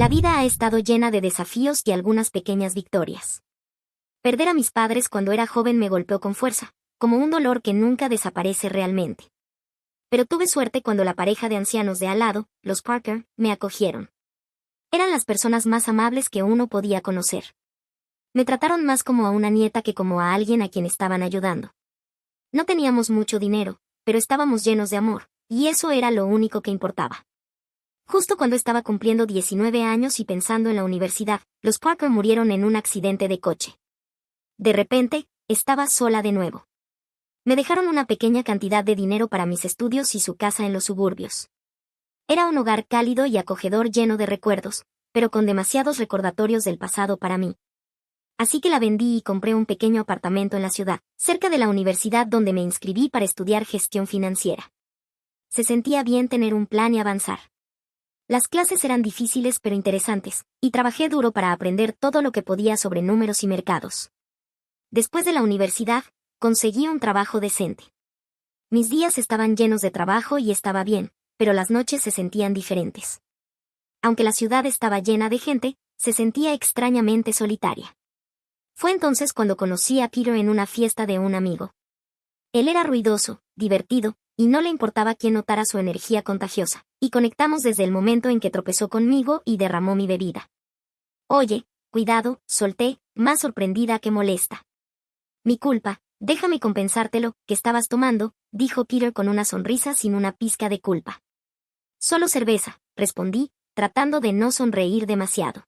La vida ha estado llena de desafíos y algunas pequeñas victorias. Perder a mis padres cuando era joven me golpeó con fuerza, como un dolor que nunca desaparece realmente. Pero tuve suerte cuando la pareja de ancianos de al lado, los Parker, me acogieron. Eran las personas más amables que uno podía conocer. Me trataron más como a una nieta que como a alguien a quien estaban ayudando. No teníamos mucho dinero, pero estábamos llenos de amor, y eso era lo único que importaba. Justo cuando estaba cumpliendo 19 años y pensando en la universidad, los Parker murieron en un accidente de coche. De repente, estaba sola de nuevo. Me dejaron una pequeña cantidad de dinero para mis estudios y su casa en los suburbios. Era un hogar cálido y acogedor lleno de recuerdos, pero con demasiados recordatorios del pasado para mí. Así que la vendí y compré un pequeño apartamento en la ciudad, cerca de la universidad donde me inscribí para estudiar gestión financiera. Se sentía bien tener un plan y avanzar. Las clases eran difíciles pero interesantes, y trabajé duro para aprender todo lo que podía sobre números y mercados. Después de la universidad, conseguí un trabajo decente. Mis días estaban llenos de trabajo y estaba bien, pero las noches se sentían diferentes. Aunque la ciudad estaba llena de gente, se sentía extrañamente solitaria. Fue entonces cuando conocí a Peter en una fiesta de un amigo. Él era ruidoso, divertido, y no le importaba quién notara su energía contagiosa, y conectamos desde el momento en que tropezó conmigo y derramó mi bebida. Oye, cuidado, solté, más sorprendida que molesta. Mi culpa, déjame compensártelo, que estabas tomando, dijo Peter con una sonrisa sin una pizca de culpa. Solo cerveza, respondí, tratando de no sonreír demasiado.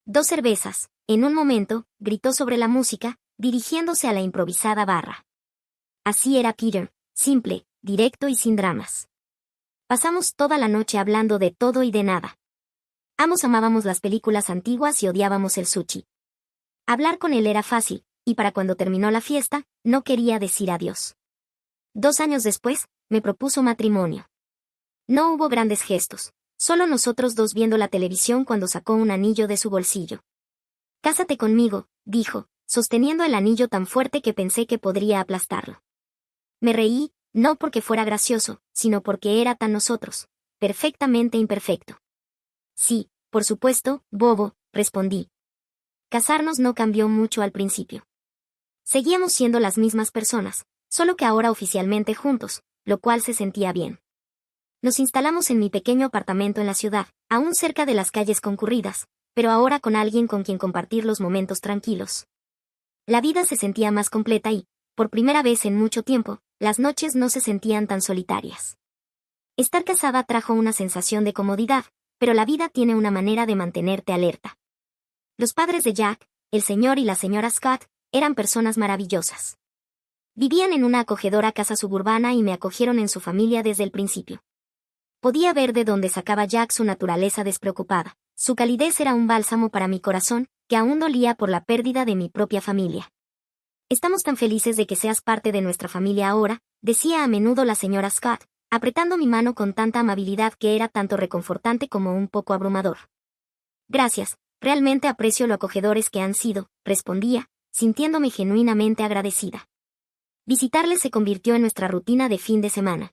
2 cervezas, en un momento, gritó sobre la música, dirigiéndose a la improvisada barra. Así era Peter, simple, directo y sin dramas. Pasamos toda la noche hablando de todo y de nada. Ambos amábamos las películas antiguas y odiábamos el sushi. Hablar con él era fácil, y para cuando terminó la fiesta, no quería decir adiós. 2 años después, me propuso matrimonio. No hubo grandes gestos, solo nosotros dos viendo la televisión cuando sacó un anillo de su bolsillo. Cásate conmigo, dijo, sosteniendo el anillo tan fuerte que pensé que podría aplastarlo. Me reí, no porque fuera gracioso, sino porque era tan nosotros, perfectamente imperfecto. Sí, por supuesto, bobo, respondí. Casarnos no cambió mucho al principio. Seguíamos siendo las mismas personas, solo que ahora oficialmente juntos, lo cual se sentía bien. Nos instalamos en mi pequeño apartamento en la ciudad, aún cerca de las calles concurridas, pero ahora con alguien con quien compartir los momentos tranquilos. La vida se sentía más completa y, por primera vez en mucho tiempo, las noches no se sentían tan solitarias. Estar casada trajo una sensación de comodidad, pero la vida tiene una manera de mantenerte alerta. Los padres de Jack, el señor y la señora Scott, eran personas maravillosas. Vivían en una acogedora casa suburbana y me acogieron en su familia desde el principio. Podía ver de dónde sacaba Jack su naturaleza despreocupada. Su calidez era un bálsamo para mi corazón, que aún dolía por la pérdida de mi propia familia. Estamos tan felices de que seas parte de nuestra familia ahora, decía a menudo la señora Scott, apretando mi mano con tanta amabilidad que era tanto reconfortante como un poco abrumador. Gracias, realmente aprecio lo acogedores que han sido, respondía, sintiéndome genuinamente agradecida. Visitarles se convirtió en nuestra rutina de fin de semana.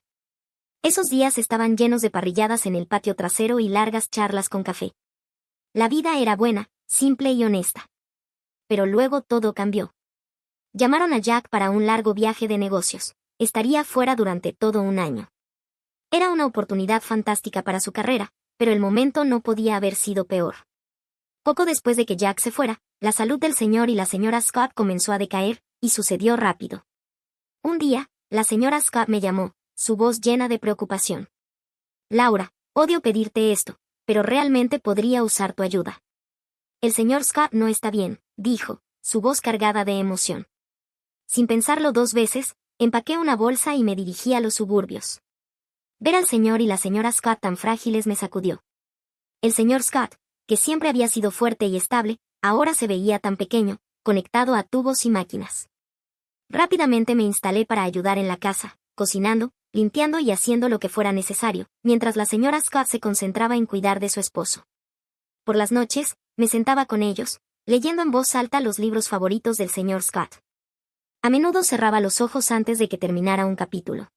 Esos días estaban llenos de parrilladas en el patio trasero y largas charlas con café. La vida era buena, simple y honesta. Pero luego todo cambió. Llamaron a Jack para un largo viaje de negocios. Estaría fuera durante todo un año. Era una oportunidad fantástica para su carrera, pero el momento no podía haber sido peor. Poco después de que Jack se fuera, la salud del señor y la señora Scott comenzó a decaer, y sucedió rápido. Un día, la señora Scott me llamó, su voz llena de preocupación. Laura, odio pedirte esto, pero realmente podría usar tu ayuda. El señor Scott no está bien, dijo, su voz cargada de emoción. Sin pensarlo 2 veces, empaqué una bolsa y me dirigí a los suburbios. Ver al señor y la señora Scott tan frágiles me sacudió. El señor Scott, que siempre había sido fuerte y estable, ahora se veía tan pequeño, conectado a tubos y máquinas. Rápidamente me instalé para ayudar en la casa, cocinando, limpiando y haciendo lo que fuera necesario, mientras la señora Scott se concentraba en cuidar de su esposo. Por las noches, me sentaba con ellos, leyendo en voz alta los libros favoritos del señor Scott. A menudo cerraba los ojos antes de que terminara un capítulo.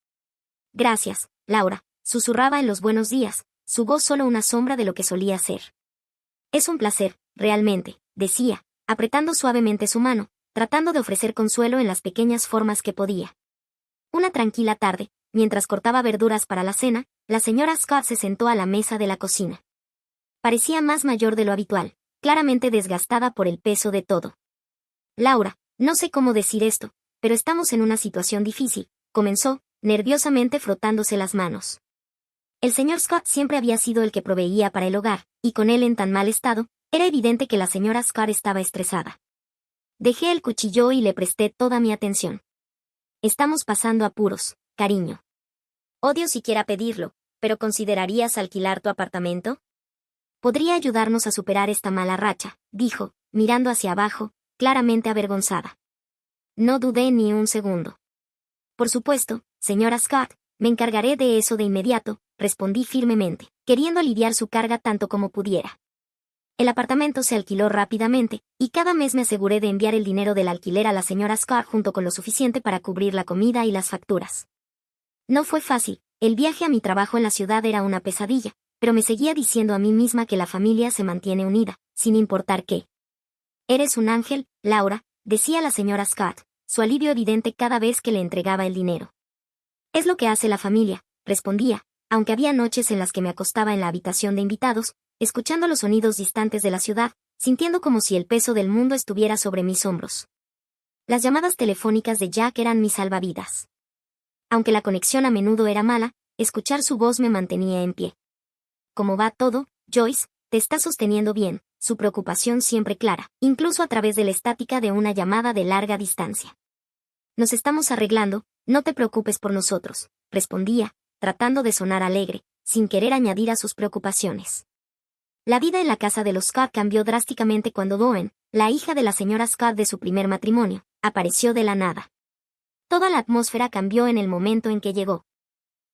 Gracias, Laura, susurraba en los buenos días, su voz solo una sombra de lo que solía ser. Es un placer, realmente, decía, apretando suavemente su mano, tratando de ofrecer consuelo en las pequeñas formas que podía. Una tranquila tarde, mientras cortaba verduras para la cena, la señora Scott se sentó a la mesa de la cocina. Parecía más mayor de lo habitual, claramente desgastada por el peso de todo. Laura, no sé cómo decir esto, pero estamos en una situación difícil, comenzó, nerviosamente frotándose las manos. El señor Scott siempre había sido el que proveía para el hogar, y con él en tan mal estado, era evidente que la señora Scott estaba estresada. Dejé el cuchillo y le presté toda mi atención. Estamos pasando apuros, cariño. Odio siquiera pedirlo, pero ¿considerarías alquilar tu apartamento? Podría ayudarnos a superar esta mala racha, dijo, mirando hacia abajo, claramente avergonzada. No dudé ni un segundo. Por supuesto, señora Scott, me encargaré de eso de inmediato, respondí firmemente, queriendo aliviar su carga tanto como pudiera. El apartamento se alquiló rápidamente, y cada mes me aseguré de enviar el dinero del alquiler a la señora Scott junto con lo suficiente para cubrir la comida y las facturas. No fue fácil, el viaje a mi trabajo en la ciudad era una pesadilla, pero me seguía diciendo a mí misma que la familia se mantiene unida, sin importar qué. Eres un ángel, Laura, decía la señora Scott, su alivio evidente cada vez que le entregaba el dinero. Es lo que hace la familia, respondía, aunque había noches en las que me acostaba en la habitación de invitados, escuchando los sonidos distantes de la ciudad, sintiendo como si el peso del mundo estuviera sobre mis hombros. Las llamadas telefónicas de Jack eran mi salvavidas. Aunque la conexión a menudo era mala, escuchar su voz me mantenía en pie. ¿Cómo va todo, Joyce? Te está sosteniendo bien, su preocupación siempre clara, incluso a través de la estática de una llamada de larga distancia. Nos estamos arreglando, no te preocupes por nosotros, respondía, tratando de sonar alegre, sin querer añadir a sus preocupaciones. La vida en la casa de los Scott cambió drásticamente cuando Dawn, la hija de la señora Scott de su primer matrimonio, apareció de la nada. Toda la atmósfera cambió en el momento en que llegó.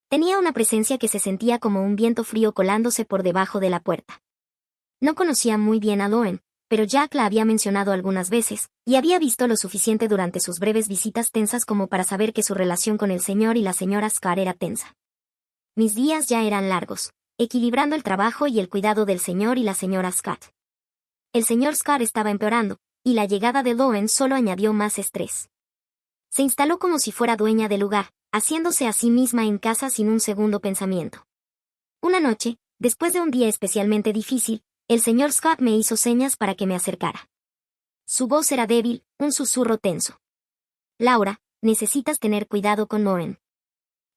Tenía una presencia que se sentía como un viento frío colándose por debajo de la puerta. No conocía muy bien a Dawn, pero Jack la había mencionado algunas veces, y había visto lo suficiente durante sus breves visitas tensas como para saber que su relación con el señor y la señora Scott era tensa. Mis días ya eran largos, equilibrando el trabajo y el cuidado del señor y la señora Scott. El señor Scott estaba empeorando, y la llegada de Dawn solo añadió más estrés. Se instaló como si fuera dueña del lugar, haciéndose a sí misma en casa sin un segundo pensamiento. Una noche, después de un día especialmente difícil, el señor Scott me hizo señas para que me acercara. Su voz era débil, un susurro tenso. Laura, necesitas tener cuidado con Dawn.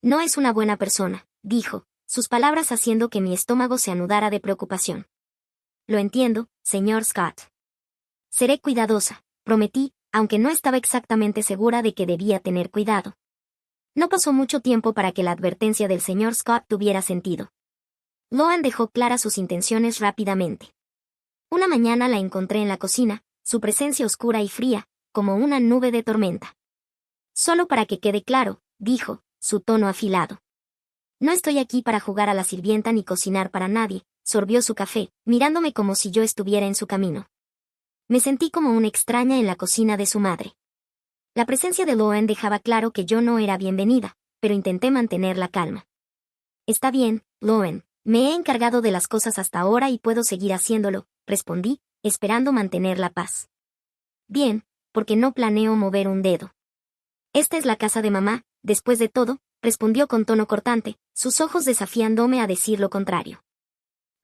No es una buena persona, dijo, sus palabras haciendo que mi estómago se anudara de preocupación. Lo entiendo, señor Scott. Seré cuidadosa, prometí, aunque no estaba exactamente segura de que debía tener cuidado. No pasó mucho tiempo para que la advertencia del señor Scott tuviera sentido. Dawn dejó claras sus intenciones rápidamente. Una mañana la encontré en la cocina, su presencia oscura y fría, como una nube de tormenta. Solo para que quede claro, dijo, su tono afilado. No estoy aquí para jugar a la sirvienta ni cocinar para nadie, sorbió su café, mirándome como si yo estuviera en su camino. Me sentí como una extraña en la cocina de su madre. La presencia de Dawn dejaba claro que yo no era bienvenida, pero intenté mantener la calma. Está bien, Dawn, me he encargado de las cosas hasta ahora y puedo seguir haciéndolo, respondí, esperando mantener la paz. Bien, porque no planeo mover un dedo. Esta es la casa de mamá, después de todo, respondió con tono cortante, sus ojos desafiándome a decir lo contrario.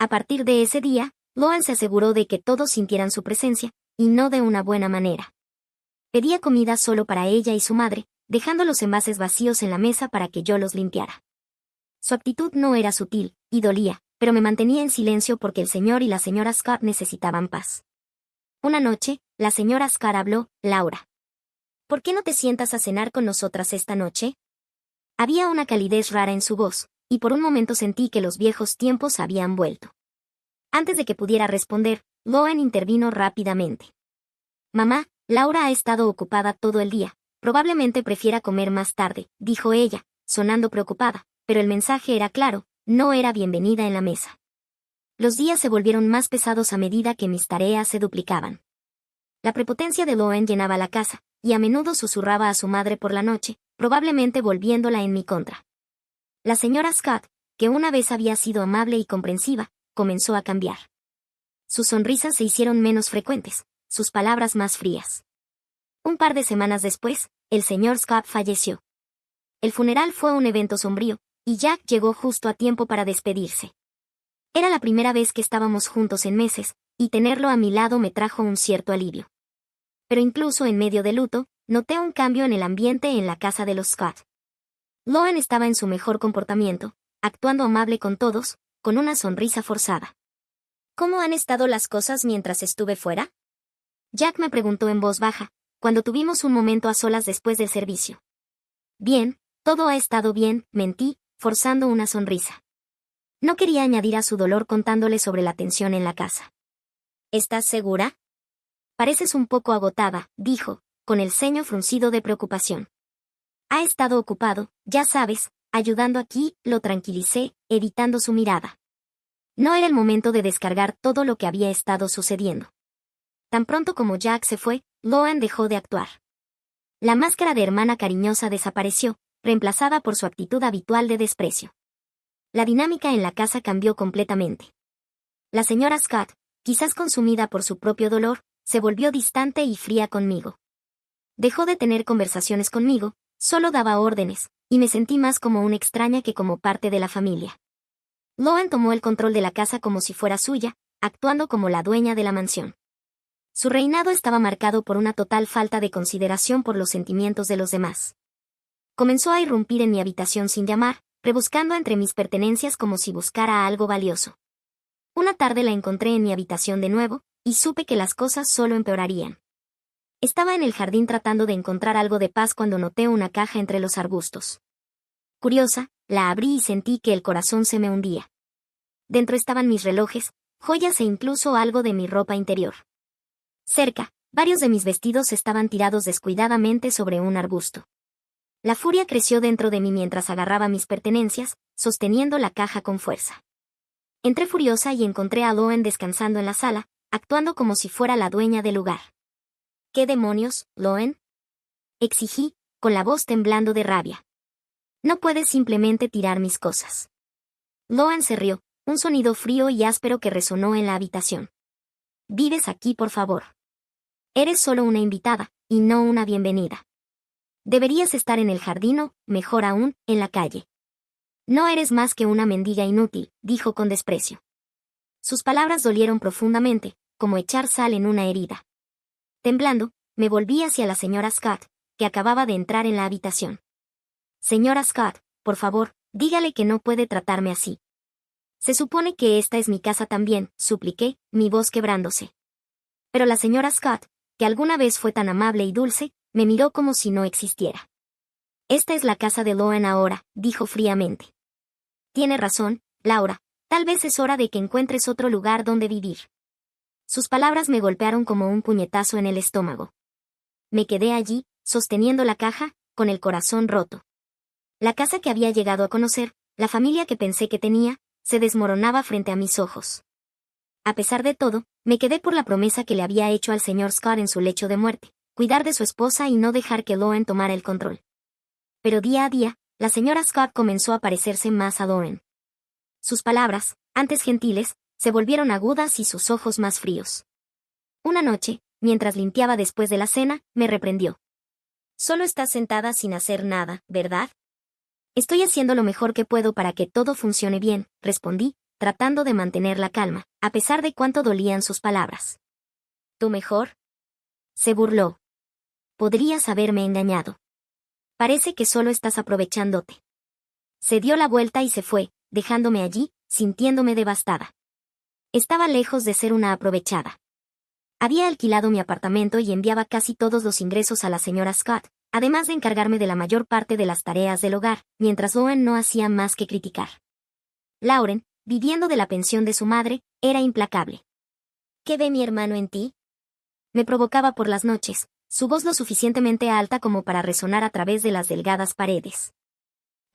A partir de ese día, Dawn se aseguró de que todos sintieran su presencia, y no de una buena manera. Pedía comida solo para ella y su madre, dejando los envases vacíos en la mesa para que yo los limpiara. Su actitud no era sutil, y dolía, pero me mantenía en silencio porque el señor y la señora Scott necesitaban paz. Una noche, la señora Scott habló, Laura. ¿Por qué no te sientas a cenar con nosotras esta noche? Había una calidez rara en su voz, y por un momento sentí que los viejos tiempos habían vuelto. Antes de que pudiera responder, Dawn intervino rápidamente. Mamá, Laura ha estado ocupada todo el día, probablemente prefiera comer más tarde, dijo ella, sonando preocupada, pero el mensaje era claro, no era bienvenida en la mesa. Los días se volvieron más pesados a medida que mis tareas se duplicaban. La prepotencia de Dawn llenaba la casa, y a menudo susurraba a su madre por la noche, probablemente volviéndola en mi contra. La señora Scott, que una vez había sido amable y comprensiva, comenzó a cambiar. Sus sonrisas se hicieron menos frecuentes, sus palabras más frías. Un par de semanas después, el señor Scott falleció. El funeral fue un evento sombrío, y Jack llegó justo a tiempo para despedirse. Era la primera vez que estábamos juntos en meses, y tenerlo a mi lado me trajo un cierto alivio. Pero incluso en medio del luto, noté un cambio en el ambiente en la casa de los Scott. Loan estaba en su mejor comportamiento, actuando amable con todos, con una sonrisa forzada. ¿Cómo han estado las cosas mientras estuve fuera? Jack me preguntó en voz baja, cuando tuvimos un momento a solas después del servicio. Bien, todo ha estado bien, mentí, forzando una sonrisa. No quería añadir a su dolor contándole sobre la tensión en la casa. ¿Estás segura? Pareces un poco agotada, dijo, con el ceño fruncido de preocupación. Ha estado ocupado, ya sabes, ayudando aquí, lo tranquilicé, evitando su mirada. No era el momento de descargar todo lo que había estado sucediendo. Tan pronto como Jack se fue, Loan dejó de actuar. La máscara de hermana cariñosa desapareció, reemplazada por su actitud habitual de desprecio. La dinámica en la casa cambió completamente. La señora Scott, quizás consumida por su propio dolor, se volvió distante y fría conmigo. Dejó de tener conversaciones conmigo, solo daba órdenes, y me sentí más como una extraña que como parte de la familia. Loan tomó el control de la casa como si fuera suya, actuando como la dueña de la mansión. Su reinado estaba marcado por una total falta de consideración por los sentimientos de los demás. Comenzó a irrumpir en mi habitación sin llamar, rebuscando entre mis pertenencias como si buscara algo valioso. Una tarde la encontré en mi habitación de nuevo, y supe que las cosas solo empeorarían. Estaba en el jardín tratando de encontrar algo de paz cuando noté una caja entre los arbustos. Curiosa, la abrí y sentí que el corazón se me hundía. Dentro estaban mis relojes, joyas e incluso algo de mi ropa interior. Cerca, varios de mis vestidos estaban tirados descuidadamente sobre un arbusto. La furia creció dentro de mí mientras agarraba mis pertenencias, sosteniendo la caja con fuerza. Entré furiosa y encontré a Loan descansando en la sala, actuando como si fuera la dueña del lugar. ¿Qué demonios, Loan? Exigí, con la voz temblando de rabia. No puedes simplemente tirar mis cosas. Loan se rió, un sonido frío y áspero que resonó en la habitación. Vives aquí, por favor. Eres solo una invitada, y no una bienvenida. Deberías estar en el jardín o, mejor aún, en la calle. No eres más que una mendiga inútil, dijo con desprecio. Sus palabras dolieron profundamente, como echar sal en una herida. Temblando, me volví hacia la señora Scott, que acababa de entrar en la habitación. Señora Scott, por favor, dígale que no puede tratarme así. Se supone que esta es mi casa también, supliqué, mi voz quebrándose. Pero la señora Scott, que alguna vez fue tan amable y dulce, me miró como si no existiera. Esta es la casa de Loan ahora, dijo fríamente. Tiene razón, Laura, tal vez es hora de que encuentres otro lugar donde vivir. Sus palabras me golpearon como un puñetazo en el estómago. Me quedé allí, sosteniendo la caja, con el corazón roto. La casa que había llegado a conocer, la familia que pensé que tenía, se desmoronaba frente a mis ojos. A pesar de todo, me quedé por la promesa que le había hecho al señor Scott en su lecho de muerte, cuidar de su esposa y no dejar que Loan tomara el control. Pero día a día, la señora Scott comenzó a parecerse más a Loan. Sus palabras, antes gentiles, se volvieron agudas y sus ojos más fríos. Una noche, mientras limpiaba después de la cena, me reprendió. Solo estás sentada sin hacer nada, ¿verdad? Estoy haciendo lo mejor que puedo para que todo funcione bien, respondí, tratando de mantener la calma, a pesar de cuánto dolían sus palabras. ¿Tú mejor? Se burló. Podrías haberme engañado. Parece que solo estás aprovechándote. Se dio la vuelta y se fue, dejándome allí, sintiéndome devastada. Estaba lejos de ser una aprovechada. Había alquilado mi apartamento y enviaba casi todos los ingresos a la señora Scott, además de encargarme de la mayor parte de las tareas del hogar, mientras Loan no hacía más que criticar. Lauren, viviendo de la pensión de su madre, era implacable. ¿Qué ve mi hermano en ti? Me provocaba por las noches, su voz lo suficientemente alta como para resonar a través de las delgadas paredes.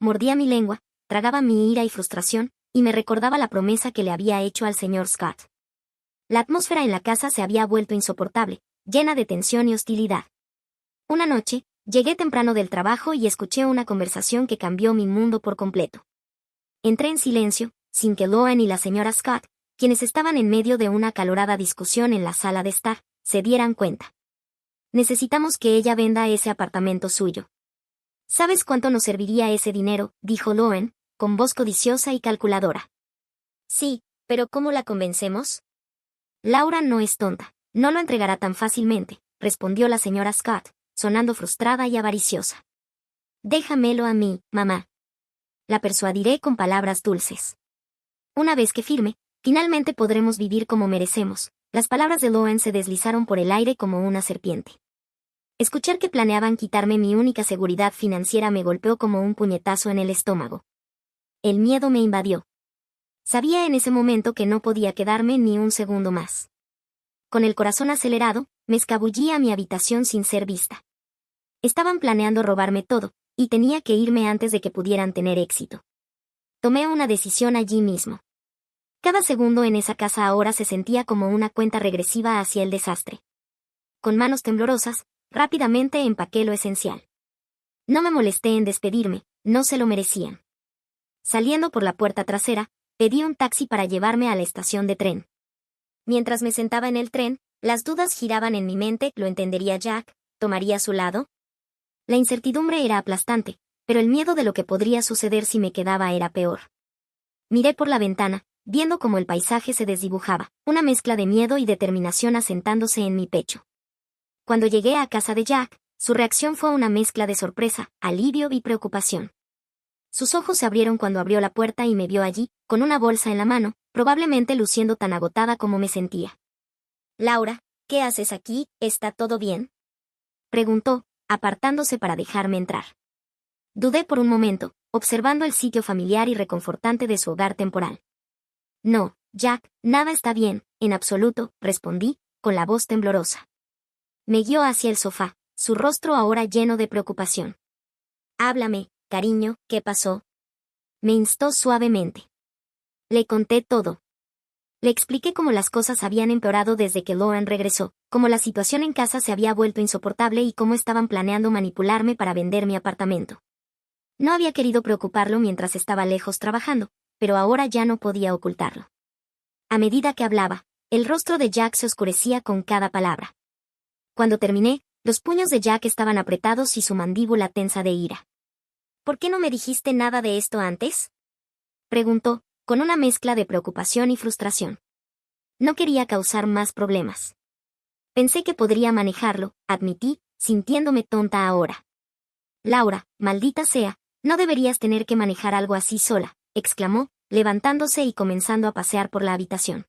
Mordía mi lengua, tragaba mi ira y frustración, y me recordaba la promesa que le había hecho al señor Scott. La atmósfera en la casa se había vuelto insoportable, llena de tensión y hostilidad. Una noche, llegué temprano del trabajo y escuché una conversación que cambió mi mundo por completo. Entré en silencio, sin que Loan y la señora Scott, quienes estaban en medio de una acalorada discusión en la sala de estar, se dieran cuenta. Necesitamos que ella venda ese apartamento suyo. ¿Sabes cuánto nos serviría ese dinero?, dijo Loen, con voz codiciosa y calculadora. Sí, pero ¿cómo la convencemos? Laura no es tonta, no lo entregará tan fácilmente, respondió la señora Scott, sonando frustrada y avariciosa. Déjamelo a mí, mamá. La persuadiré con palabras dulces. Una vez que firme, finalmente podremos vivir como merecemos. Las palabras de Loen se deslizaron por el aire como una serpiente. Escuchar que planeaban quitarme mi única seguridad financiera me golpeó como un puñetazo en el estómago. El miedo me invadió. Sabía en ese momento que no podía quedarme ni un segundo más. Con el corazón acelerado, me escabullí a mi habitación sin ser vista. Estaban planeando robarme todo, y tenía que irme antes de que pudieran tener éxito. Tomé una decisión allí mismo. Cada segundo en esa casa ahora se sentía como una cuenta regresiva hacia el desastre. Con manos temblorosas, rápidamente empaqué lo esencial. No me molesté en despedirme, no se lo merecían. Saliendo por la puerta trasera, pedí un taxi para llevarme a la estación de tren. Mientras me sentaba en el tren, las dudas giraban en mi mente. ¿Lo entendería Jack? ¿Tomaría su lado? La incertidumbre era aplastante, pero el miedo de lo que podría suceder si me quedaba era peor. Miré por la ventana, viendo cómo el paisaje se desdibujaba, una mezcla de miedo y determinación asentándose en mi pecho. Cuando llegué a casa de Jack, su reacción fue una mezcla de sorpresa, alivio y preocupación. Sus ojos se abrieron cuando abrió la puerta y me vio allí, con una bolsa en la mano, probablemente luciendo tan agotada como me sentía. Laura, ¿qué haces aquí? ¿Está todo bien?, preguntó, apartándose para dejarme entrar. Dudé por un momento, observando el sitio familiar y reconfortante de su hogar temporal. No, Jack, nada está bien, en absoluto, respondí, con la voz temblorosa. Me guió hacia el sofá, su rostro ahora lleno de preocupación. Háblame, cariño, ¿qué pasó?, me instó suavemente. Le conté todo. Le expliqué cómo las cosas habían empeorado desde que Loen regresó, cómo la situación en casa se había vuelto insoportable y cómo estaban planeando manipularme para vender mi apartamento. No había querido preocuparlo mientras estaba lejos trabajando, pero ahora ya no podía ocultarlo. A medida que hablaba, el rostro de Jack se oscurecía con cada palabra. Cuando terminé, los puños de Jack estaban apretados y su mandíbula tensa de ira. ¿Por qué no me dijiste nada de esto antes?, preguntó, con una mezcla de preocupación y frustración. No quería causar más problemas. Pensé que podría manejarlo, admití, sintiéndome tonta ahora. Laura, maldita sea, no deberías tener que manejar algo así sola, exclamó, levantándose y comenzando a pasear por la habitación.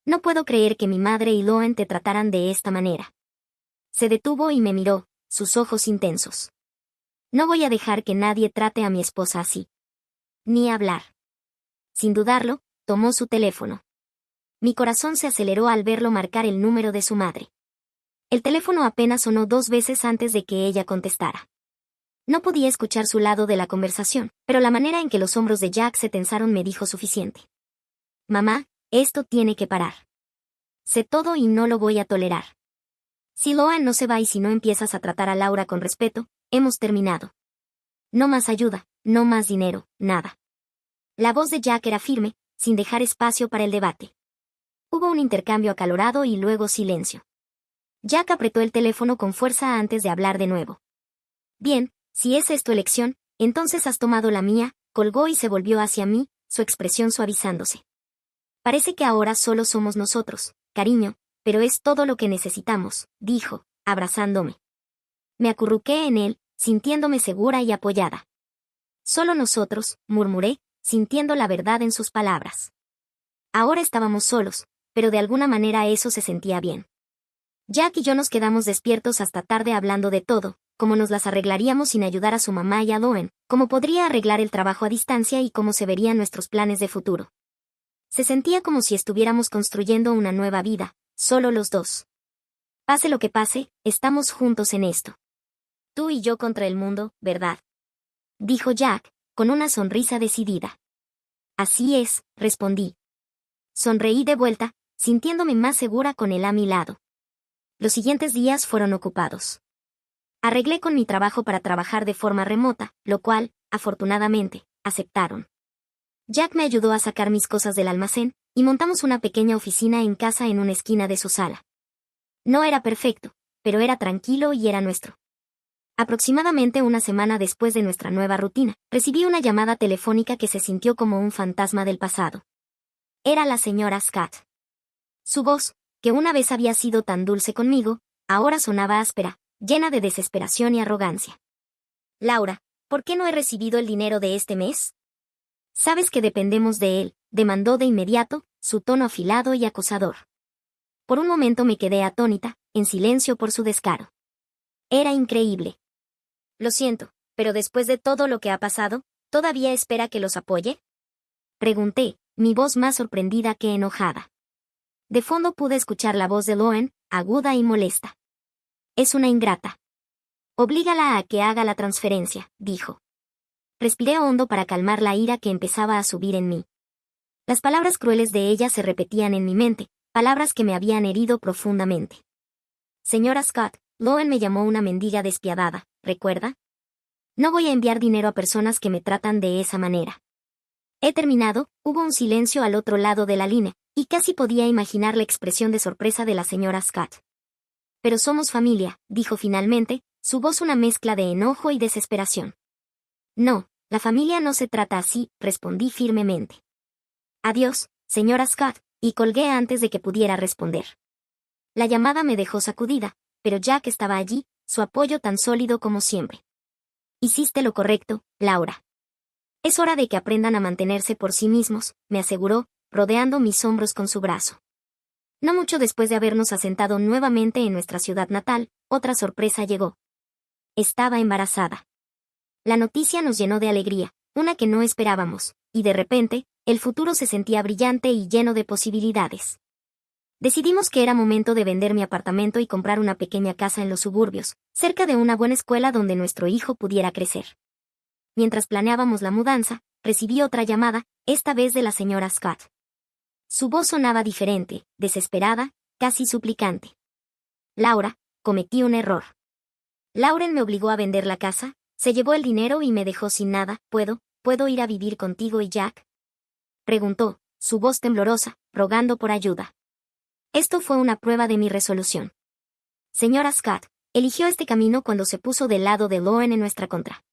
No puedo creer que mi madre y Loen te trataran de esta manera. Se detuvo y me miró, sus ojos intensos. No voy a dejar que nadie trate a mi esposa así. Ni hablar. Sin dudarlo, tomó su teléfono. Mi corazón se aceleró al verlo marcar el número de su madre. El teléfono apenas sonó 2 veces antes de que ella contestara. No podía escuchar su lado de la conversación, pero la manera en que los hombros de Jack se tensaron me dijo suficiente. Mamá, esto tiene que parar. Sé todo y no lo voy a tolerar. Si Loen no se va y si no empiezas a tratar a Laura con respeto, hemos terminado. No más ayuda, no más dinero, nada. La voz de Jack era firme, sin dejar espacio para el debate. Hubo un intercambio acalorado y luego silencio. Jack apretó el teléfono con fuerza antes de hablar de nuevo. Bien, si esa es tu elección, entonces has tomado la mía, colgó y se volvió hacia mí, su expresión suavizándose. Parece que ahora solo somos nosotros, cariño, pero es todo lo que necesitamos, dijo, abrazándome. Me acurruqué en él, sintiéndome segura y apoyada. Solo nosotros, murmuré, sintiendo la verdad en sus palabras. Ahora estábamos solos, pero de alguna manera eso se sentía bien. Jack y yo nos quedamos despiertos hasta tarde hablando de todo, cómo nos las arreglaríamos sin ayudar a su mamá y a Loen, cómo podría arreglar el trabajo a distancia y cómo se verían nuestros planes de futuro. Se sentía como si estuviéramos construyendo una nueva vida, solo los dos. Pase lo que pase, estamos juntos en esto. Tú y yo contra el mundo, ¿verdad?, dijo Jack, con una sonrisa decidida. Así es, respondí. Sonreí de vuelta, sintiéndome más segura con él a mi lado. Los siguientes días fueron ocupados. Arreglé con mi trabajo para trabajar de forma remota, lo cual, afortunadamente, aceptaron. Jack me ayudó a sacar mis cosas del almacén, y montamos una pequeña oficina en casa en una esquina de su sala. No era perfecto, pero era tranquilo y era nuestro. Aproximadamente una semana después de nuestra nueva rutina, recibí una llamada telefónica que se sintió como un fantasma del pasado. Era la señora Scott. Su voz, que una vez había sido tan dulce conmigo, ahora sonaba áspera, llena de desesperación y arrogancia. Laura, ¿por qué no he recibido el dinero de este mes? Sabes que dependemos de él, demandó de inmediato, su tono afilado y acosador. Por un momento me quedé atónita, en silencio por su descaro. Era increíble. Lo siento, pero después de todo lo que ha pasado, ¿todavía espera que los apoye? Pregunté, mi voz más sorprendida que enojada. De fondo pude escuchar la voz de Loen, aguda y molesta. Es una ingrata. Oblígala a que haga la transferencia, dijo. Respiré hondo para calmar la ira que empezaba a subir en mí. Las palabras crueles de ella se repetían en mi mente, palabras que me habían herido profundamente. Señora Scott, Loen me llamó una mendiga despiadada, ¿recuerda? No voy a enviar dinero a personas que me tratan de esa manera. He terminado, hubo un silencio al otro lado de la línea, y casi podía imaginar la expresión de sorpresa de la señora Scott. Pero somos familia, dijo finalmente, su voz una mezcla de enojo y desesperación. No, la familia no se trata así, respondí firmemente. Adiós, señora Scott, y colgué antes de que pudiera responder. La llamada me dejó sacudida, pero Jack estaba allí, su apoyo tan sólido como siempre. Hiciste lo correcto, Laura. Es hora de que aprendan a mantenerse por sí mismos, me aseguró, rodeando mis hombros con su brazo. No mucho después de habernos asentado nuevamente en nuestra ciudad natal, otra sorpresa llegó. Estaba embarazada. La noticia nos llenó de alegría, una que no esperábamos, y de repente, el futuro se sentía brillante y lleno de posibilidades. Decidimos que era momento de vender mi apartamento y comprar una pequeña casa en los suburbios, cerca de una buena escuela donde nuestro hijo pudiera crecer. Mientras planeábamos la mudanza, recibí otra llamada, esta vez de la señora Scott. Su voz sonaba diferente, desesperada, casi suplicante. Laura, cometí un error. Lauren me obligó a vender la casa, se llevó el dinero y me dejó sin nada. ¿Puedo ir a vivir contigo y Jack? Preguntó, su voz temblorosa, rogando por ayuda. Esto fue una prueba de mi resolución. Señora Scott, eligió este camino cuando se puso del lado de Loen en nuestra contra.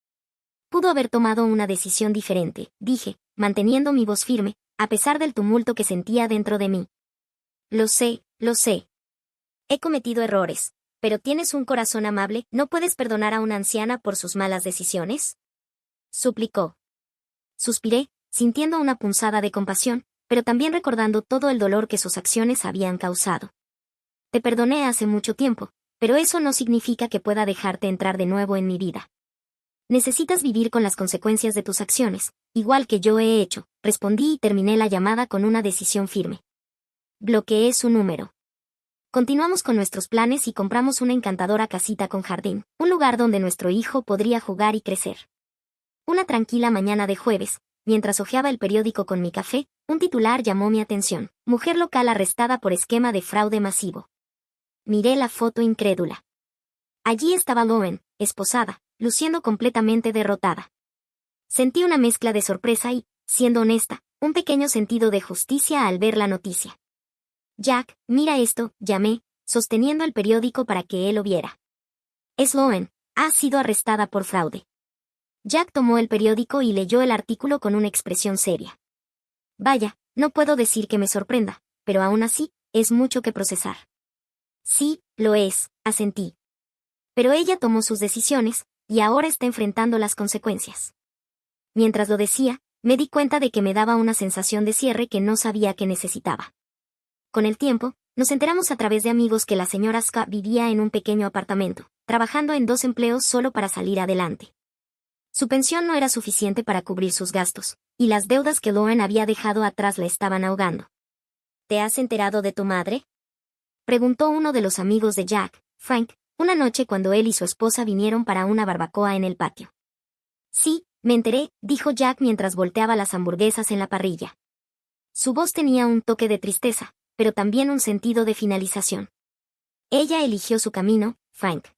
Pudo haber tomado una decisión diferente, dije, manteniendo mi voz firme, a pesar del tumulto que sentía dentro de mí. Lo sé. He cometido errores, pero tienes un corazón amable, ¿no puedes perdonar a una anciana por sus malas decisiones? Suplicó. Suspiré, sintiendo una punzada de compasión, pero también recordando todo el dolor que sus acciones habían causado. Te perdoné hace mucho tiempo, pero eso no significa que pueda dejarte entrar de nuevo en mi vida. Necesitas vivir con las consecuencias de tus acciones, igual que yo he hecho, respondí y terminé la llamada con una decisión firme. Bloqueé su número. Continuamos con nuestros planes y compramos una encantadora casita con jardín, un lugar donde nuestro hijo podría jugar y crecer. Una tranquila mañana de jueves, mientras hojeaba el periódico con mi café, un titular llamó mi atención: mujer local arrestada por esquema de fraude masivo. Miré la foto incrédula. Allí estaba Loen, esposada, luciendo completamente derrotada. Sentí una mezcla de sorpresa y, siendo honesta, un pequeño sentido de justicia al ver la noticia. Jack, mira esto, llamé, sosteniendo el periódico para que él lo viera. Es Loen, ha sido arrestada por fraude. Jack tomó el periódico y leyó el artículo con una expresión seria. Vaya, no puedo decir que me sorprenda, pero aún así, es mucho que procesar. Sí, lo es, asentí. Pero ella tomó sus decisiones, y ahora está enfrentando las consecuencias. Mientras lo decía, me di cuenta de que me daba una sensación de cierre que no sabía que necesitaba. Con el tiempo, nos enteramos a través de amigos que la señora Scott vivía en un pequeño apartamento, trabajando en 2 empleos solo para salir adelante. Su pensión no era suficiente para cubrir sus gastos, y las deudas que Loen había dejado atrás la estaban ahogando. ¿Te has enterado de tu madre?, preguntó uno de los amigos de Jack, Frank, una noche cuando él y su esposa vinieron para una barbacoa en el patio. Sí, me enteré, dijo Jack mientras volteaba las hamburguesas en la parrilla. Su voz tenía un toque de tristeza, pero también un sentido de finalización. Ella eligió su camino, Frank.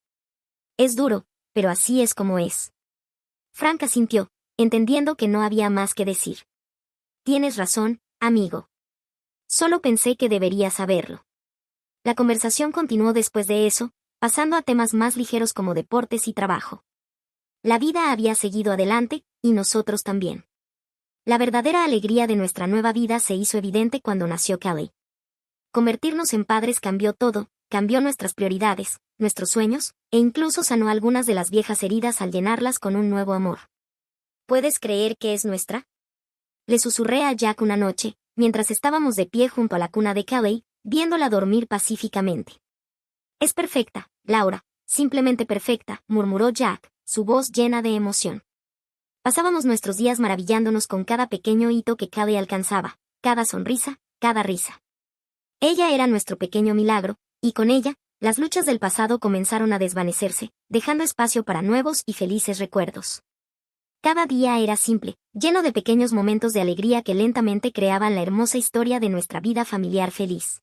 Es duro, pero así es como es. Frank asintió, entendiendo que no había más que decir. Tienes razón, amigo. Solo pensé que debería saberlo. La conversación continuó después de eso, pasando a temas más ligeros como deportes y trabajo. La vida había seguido adelante, y nosotros también. La verdadera alegría de nuestra nueva vida se hizo evidente cuando nació Kelly. Convertirnos en padres cambió todo, cambió nuestras prioridades, nuestros sueños, e incluso sanó algunas de las viejas heridas al llenarlas con un nuevo amor. ¿Puedes creer que es nuestra? Le susurré a Jack una noche, mientras estábamos de pie junto a la cuna de Kelly, viéndola dormir pacíficamente. Es perfecta, Laura, simplemente perfecta, murmuró Jack, su voz llena de emoción. Pasábamos nuestros días maravillándonos con cada pequeño hito que Kelly alcanzaba, cada sonrisa, cada risa. Ella era nuestro pequeño milagro, y con ella, las luchas del pasado comenzaron a desvanecerse, dejando espacio para nuevos y felices recuerdos. Cada día era simple, lleno de pequeños momentos de alegría que lentamente creaban la hermosa historia de nuestra vida familiar feliz.